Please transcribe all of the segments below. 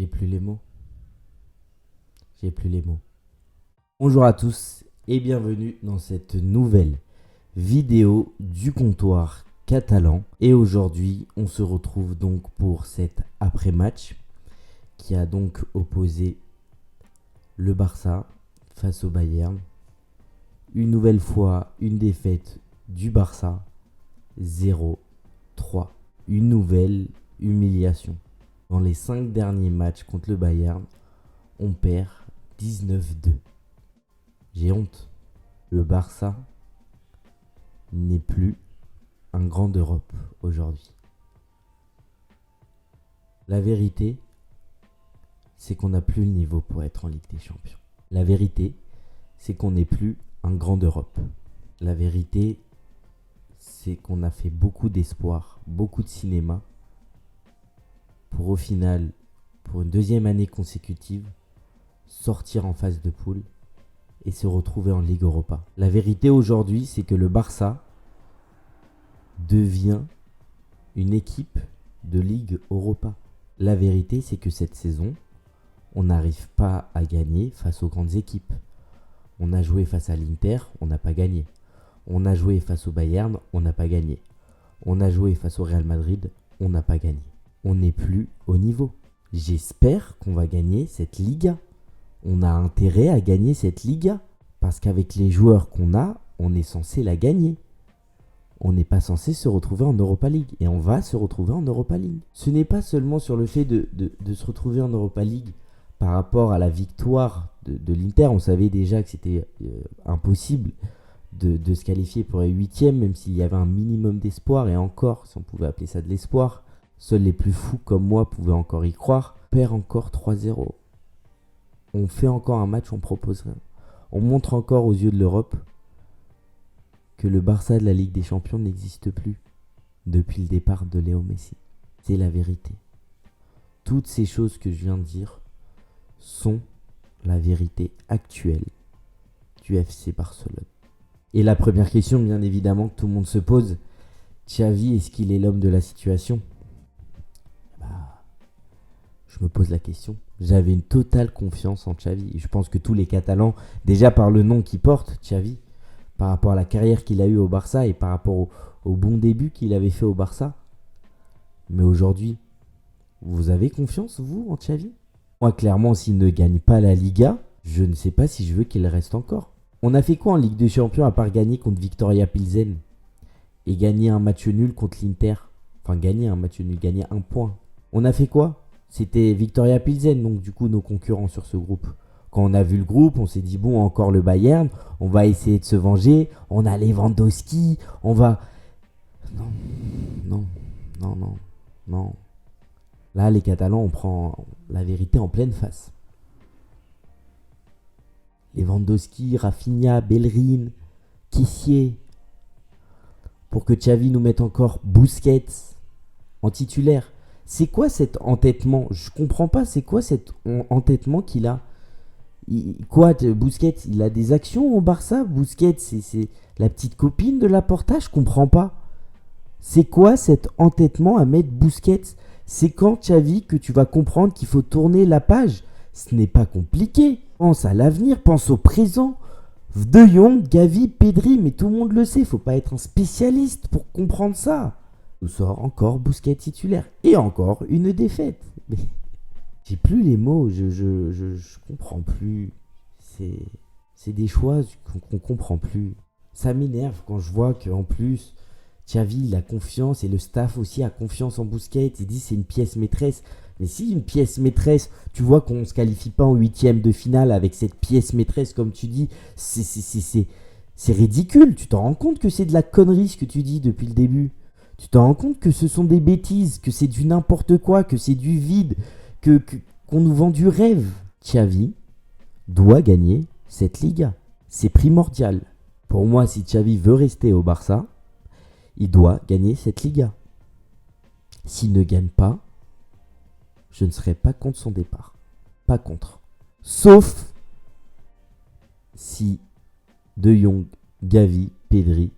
J'ai plus les mots. J'ai plus les mots. Bonjour à tous et bienvenue dans cette nouvelle vidéo du comptoir catalan. Et aujourd'hui, on se retrouve donc pour cet après-match qui a donc opposé le Barça face au Bayern. Une nouvelle fois, une défaite du Barça, 0-3. Une nouvelle humiliation. Dans les 5 derniers matchs contre le Bayern, on perd 19-2. J'ai honte. Le Barça n'est plus un grand d'Europe aujourd'hui. La vérité, c'est qu'on n'a plus le niveau pour être en Ligue des Champions. La vérité, c'est qu'on n'est plus un grand d'Europe. La vérité, c'est qu'on a fait beaucoup d'espoir, beaucoup de cinéma, pour au final, pour une deuxième année consécutive, sortir en phase de poule et se retrouver en Ligue Europa. La vérité aujourd'hui, c'est que le Barça devient une équipe de Ligue Europa. La vérité, c'est que cette saison, on n'arrive pas à gagner face aux grandes équipes. On a joué face à l'Inter, on n'a pas gagné. On a joué face au Bayern, on n'a pas gagné. On a joué face au Real Madrid, on n'a pas gagné. On n'est plus au niveau. J'espère qu'on va gagner cette Liga. On a intérêt à gagner cette Liga. Parce qu'avec les joueurs qu'on a, on est censé la gagner. On n'est pas censé se retrouver en Europa League. Et on va se retrouver en Europa League. Ce n'est pas seulement sur le fait de se retrouver en Europa League par rapport à la victoire de l'Inter. On savait déjà que c'était impossible de se qualifier pour les 8e, même s'il y avait un minimum d'espoir. Et encore, si on pouvait appeler ça de l'espoir. Seuls les plus fous comme moi pouvaient encore y croire. On perd encore 3-0. On fait encore un match, on propose rien. On montre encore aux yeux de l'Europe que le Barça de la Ligue des Champions n'existe plus depuis le départ de Léo Messi. C'est la vérité. Toutes ces choses que je viens de dire sont la vérité actuelle du FC Barcelone. Et la première question, bien évidemment, que tout le monde se pose, Xavi, est-ce qu'il est l'homme de la situation ? Je me pose la question. J'avais une totale confiance en Xavi. Je pense que tous les Catalans, déjà par le nom qu'il porte, Xavi, par rapport à la carrière qu'il a eue au Barça et par rapport au bon début qu'il avait fait au Barça. Mais aujourd'hui, vous avez confiance, vous, en Xavi ? Moi, clairement, s'il ne gagne pas la Liga, je ne sais pas si je veux qu'il reste encore. On a fait quoi en Ligue des Champions à part gagner contre Viktoria Pilsen et gagner un match nul contre l'Inter ? Enfin, gagner un match nul, gagner un point. On a fait quoi ? C'était Viktoria Pilsen, donc du coup nos concurrents sur ce groupe. Quand on a vu le groupe, on s'est dit bon, encore le Bayern, on va essayer de se venger, on a Lewandowski, on va... Non. Là, les Catalans, on prend la vérité en pleine face. Lewandowski, Rafinha, Bellerin, Kessié, pour que Xavi nous mette encore Busquets en titulaire. C'est quoi cet entêtement ? Je comprends pas, c'est quoi cet entêtement qu'il a ? Busquets, il a des actions au Barça ? Busquets, c'est la petite copine de Laporta ? Je comprends pas. C'est quoi cet entêtement à mettre Busquets ? C'est quand, Xavi, que tu vas comprendre qu'il faut tourner la page ? Ce n'est pas compliqué. Pense à l'avenir, pense au présent. De Jong, Gavi, Pedri, mais tout le monde le sait, faut pas être un spécialiste pour comprendre ça. Nous sort encore Busquets titulaire et encore une défaite. Mais j'ai plus les mots, je comprends plus. C'est des choix qu'on comprend plus. Ça m'énerve quand je vois qu'en plus Xavi il a confiance et le staff aussi a confiance en Busquets. Il dit c'est une pièce maîtresse. Mais si une pièce maîtresse, tu vois qu'on ne se qualifie pas en 8e de finale avec cette pièce maîtresse comme tu dis, c'est ridicule. Tu t'en rends compte que c'est de la connerie ce que tu dis depuis le début ? Tu t'en rends compte que ce sont des bêtises, que c'est du n'importe quoi, que c'est du vide, qu'on nous vend du rêve. Xavi doit gagner cette Liga. C'est primordial. Pour moi, si Xavi veut rester au Barça, il doit gagner cette Liga. S'il ne gagne pas, je ne serai pas contre son départ. Pas contre. Sauf si De Jong, Gavi, Pedri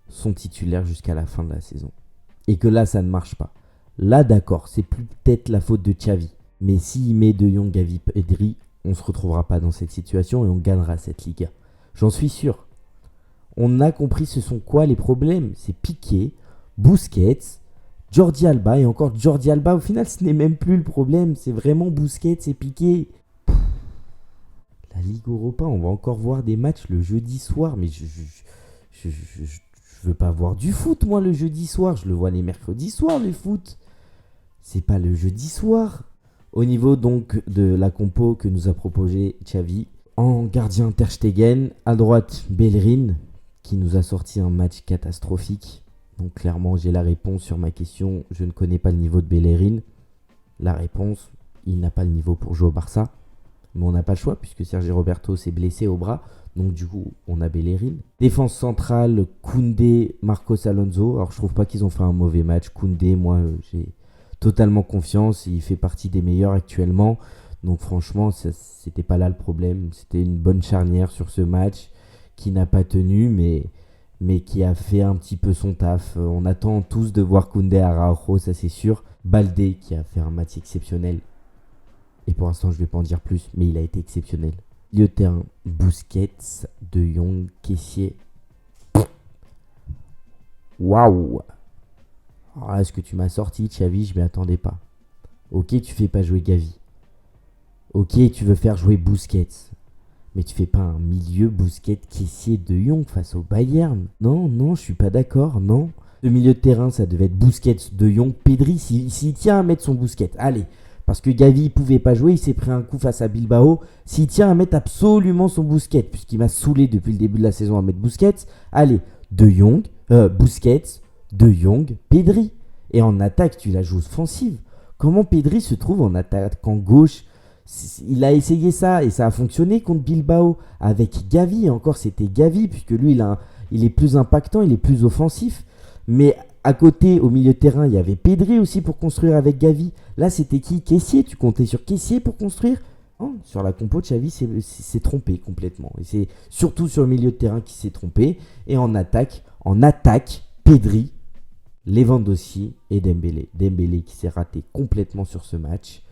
sont titulaires jusqu'à la fin de la saison. Et que là, ça ne marche pas. Là, d'accord, c'est plus peut-être la faute de Xavi. Mais s'il met De Jong, Gavi, Pedri, on ne se retrouvera pas dans cette situation et on gagnera cette Liga. J'en suis sûr. On a compris ce sont quoi les problèmes. C'est Piqué, Busquets, Jordi Alba. Et encore Jordi Alba, au final, ce n'est même plus le problème. C'est vraiment Busquets et Piqué. La Ligue Europa, on va encore voir des matchs le jeudi soir. Mais je veux pas voir du foot, moi, le jeudi soir. Je le vois les mercredis soirs, le foot. C'est pas le jeudi soir. Au niveau donc de la compo que nous a proposé Xavi, en gardien Ter Stegen, à droite Bellerin, qui nous a sorti un match catastrophique. Donc clairement, j'ai la réponse sur ma question. Je ne connais pas le niveau de Bellerin. La réponse, il n'a pas le niveau pour jouer au Barça. Mais on n'a pas le choix puisque Sergio Roberto s'est blessé au bras. Donc du coup, on a Bellerin. Défense centrale, Koundé, Marcos Alonso. Alors je trouve pas qu'ils ont fait un mauvais match. Koundé, moi, j'ai totalement confiance. Il fait partie des meilleurs actuellement. Donc franchement, c'était pas là le problème. C'était une bonne charnière sur ce match qui n'a pas tenu, mais qui a fait un petit peu son taf. On attend tous de voir Koundé à Araujo, ça c'est sûr. Baldé qui a fait un match exceptionnel. Et pour l'instant, je ne vais pas en dire plus, mais il a été exceptionnel. Milieu de terrain, Busquets, De Jong, Kessié. Waouh! Alors là, ce que tu m'as sorti, Xavi, je ne m'y attendais pas. Ok, tu fais pas jouer Gavi. Ok, tu veux faire jouer Busquets. Mais tu fais pas un milieu Busquets, Kessié, De Jong face au Bayern. Non, je suis pas d'accord, non. Le milieu de terrain, ça devait être Busquets, De Jong, Pedri, s'il tient à mettre son Busquets. Allez, parce que Gavi ne pouvait pas jouer, il s'est pris un coup face à Bilbao. S'il tient à mettre absolument son Busquets, puisqu'il m'a saoulé depuis le début de la saison à mettre Busquets, allez, Busquets, De Jong, Pedri. Et en attaque, tu la joues offensive. Comment Pedri se trouve en attaque en gauche? Il a essayé ça et ça a fonctionné contre Bilbao avec Gavi. Et encore, c'était Gavi, puisque lui, il est plus impactant, il est plus offensif. Mais à côté, au milieu de terrain, il y avait Pedri aussi pour construire avec Gavi. Là, c'était qui? Kessié? Tu comptais sur Kessié pour construire? Non, sur la compo de Xavi, c'est trompé complètement. Et c'est surtout sur le milieu de terrain qui s'est trompé. Et en attaque, Pedri, Lewandowski et Dembélé. Dembélé qui s'est raté complètement sur ce match.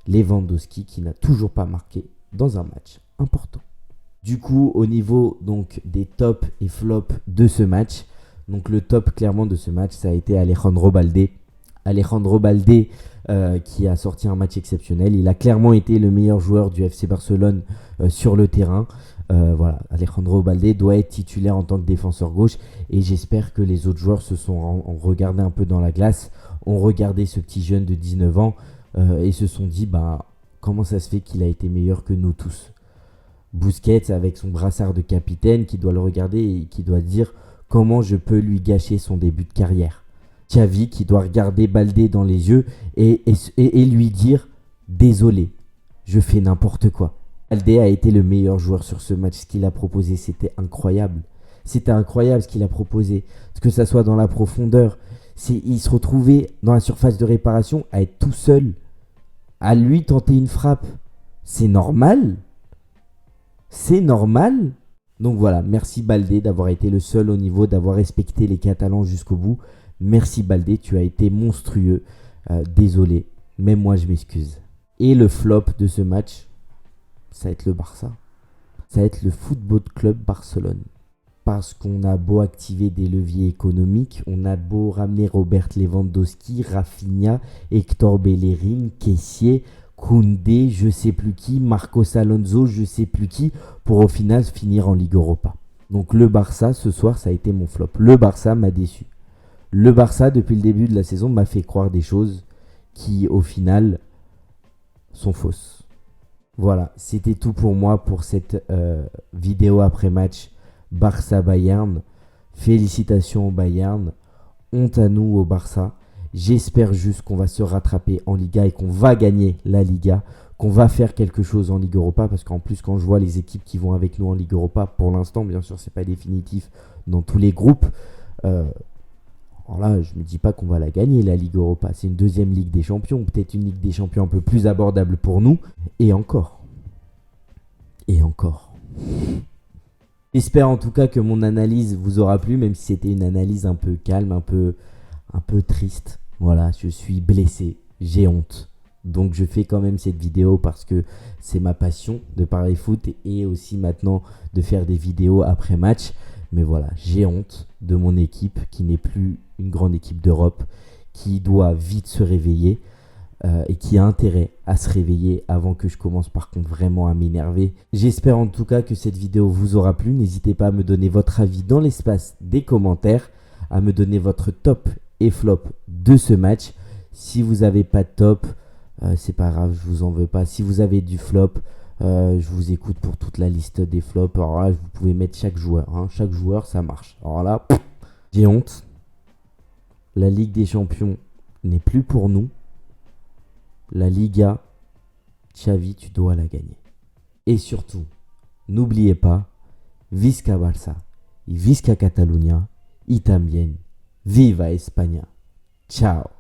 Lewandowski qui n'a toujours pas marqué dans un match important. Du coup, au niveau donc des tops et flops de ce match, donc le top clairement de ce match, ça a été Alejandro Baldé. Alejandro Baldé qui a sorti un match exceptionnel. Il a clairement été le meilleur joueur du FC Barcelone sur le terrain. Voilà, Alejandro Baldé doit être titulaire en tant que défenseur gauche et j'espère que les autres joueurs se sont regardés un peu dans la glace, ont regardé ce petit jeune de 19 ans et se sont dit comment ça se fait qu'il a été meilleur que nous tous. Busquets avec son brassard de capitaine qui doit le regarder et qui doit dire comment je peux lui gâcher son début de carrière. Xavi qui doit regarder Baldé dans les yeux et lui dire désolé, je fais n'importe quoi. Baldé a été le meilleur joueur sur ce match. Ce qu'il a proposé, c'était incroyable. C'était incroyable ce qu'il a proposé. Que ça soit dans la profondeur. Il se retrouvait dans la surface de réparation à être tout seul. À lui tenter une frappe. C'est normal. C'est normal. Donc voilà, merci Baldé d'avoir été le seul au niveau, d'avoir respecté les Catalans jusqu'au bout. Merci Baldé, tu as été monstrueux. Désolé, même moi je m'excuse. Et le flop de ce match, ça va être le Barça. Ça va être le Football Club Barcelone. Parce qu'on a beau activer des leviers économiques, on a beau ramener Robert Lewandowski, Rafinha, Hector Bellerin, Kessié, Koundé, je sais plus qui, Marcos Alonso, je sais plus qui, pour au final finir en Ligue Europa. Donc le Barça, ce soir, ça a été mon flop. Le Barça m'a déçu. Le Barça, depuis le début de la saison, m'a fait croire des choses qui, au final, sont fausses. Voilà, c'était tout pour moi pour cette vidéo après-match Barça-Bayern. Félicitations au Bayern. Honte à nous au Barça. J'espère juste qu'on va se rattraper en Liga et qu'on va gagner la Liga, qu'on va faire quelque chose en Ligue Europa, parce qu'en plus quand je vois les équipes qui vont avec nous en Ligue Europa, pour l'instant bien sûr c'est pas définitif dans tous les groupes, alors là je me dis pas qu'on va la gagner la Ligue Europa, c'est une deuxième Ligue des Champions, peut-être une Ligue des Champions un peu plus abordable pour nous, et encore. J'espère en tout cas que mon analyse vous aura plu, même si c'était une analyse un peu calme, un peu triste. Voilà, je suis blessé, j'ai honte. Donc je fais quand même cette vidéo parce que c'est ma passion de parler foot et aussi maintenant de faire des vidéos après match. Mais voilà, j'ai honte de mon équipe qui n'est plus une grande équipe d'Europe, qui doit vite se réveiller et qui a intérêt à se réveiller avant que je commence par contre vraiment à m'énerver. J'espère en tout cas que cette vidéo vous aura plu. N'hésitez pas à me donner votre avis dans l'espace des commentaires, à me donner votre top et flop de ce match. Si vous n'avez pas de top, c'est pas grave, je vous en veux pas. Si vous avez du flop, je vous écoute pour toute la liste des flops. Alors là, vous pouvez mettre chaque joueur. Hein. Chaque joueur, ça marche. Alors là, j'ai honte. La Ligue des Champions n'est plus pour nous. La Liga, Xavi, tu dois la gagner. Et surtout, n'oubliez pas, Visca Barça y Visca Catalunya y también Viva España. Ciao.